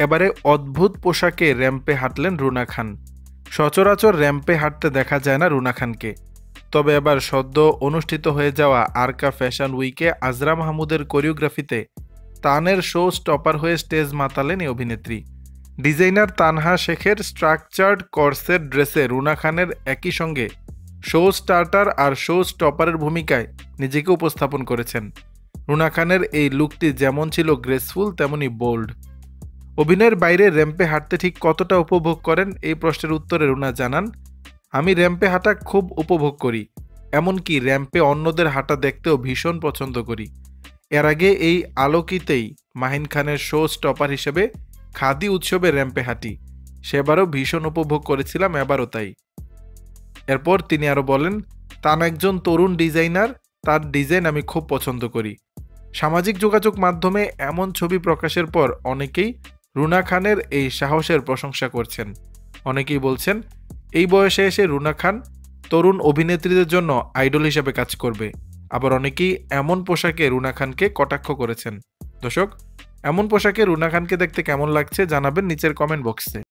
এবারে অদ্ভুত পোশাকে র্যাম্পে হাঁটলেন রুনা খান। সচরাচর র্যাম্পে হাঁটতে দেখা যায় না রুনা খানকে। তবে এবার সদ্য অনুষ্ঠিত হয়ে যাওয়া আরকা ফ্যাশন উইকে আজরা মাহমুদের কোরিওগ্রাফিতে তানের শো স্টপার হয়ে স্টেজ মাতালেন এই অভিনেত্রী। ডিজাইনার তানহা শেখের স্ট্রাকচার্ড কর্সেট ড্রেসে রুনা খানের একই সঙ্গে শো স্টার্টার আর শো স্টপারের ভূমিকায় নিজেকে উপস্থাপন করেছেন। রুনা খানের এই লুকটি যেমন ছিল গ্রেসফুল তেমনি বোল্ড। অভিনয়ের বাইরে র্যাম্পে হাঁটতে ঠিক কতটা উপভোগ করেন এই প্রশ্নের উত্তরে রুনা জানান, আমি র্যাম্পে হাঁটা খুব উপভোগ করি, এমনকি র্যাম্পে অন্যদের হাঁটা দেখতেও ভীষণ পছন্দ করি। এর আগে এই আলোকিতেই মাহিন খানের শো স্টপার হিসেবে খাদি উৎসবে র্যাম্পে হাঁটি, সেবারও ভীষণ উপভোগ করেছিলাম, এবারও তাই। এরপর তিনি আরও বলেন, তান একজন তরুণ ডিজাইনার, তার ডিজাইন আমি খুব পছন্দ করি। সামাজিক যোগাযোগ মাধ্যমে এমন ছবি প্রকাশের পর অনেকেই রুনা খানের এই সাহসের প্রশংসা করছেন। অনেকেই বলছেন এই বয়সে এসে রুনা খান তরুণ অভিনেত্রীদের জন্য আইডল হিসেবে কাজ করবে। আবার অনেকেই এমন পোশাকে রুনা খানকে কটাক্ষ করেছেন। দর্শক, এমন পোশাকে রুনা খানকে দেখতে কেমন লাগছে জানাবেন নিচের কমেন্ট বক্সে।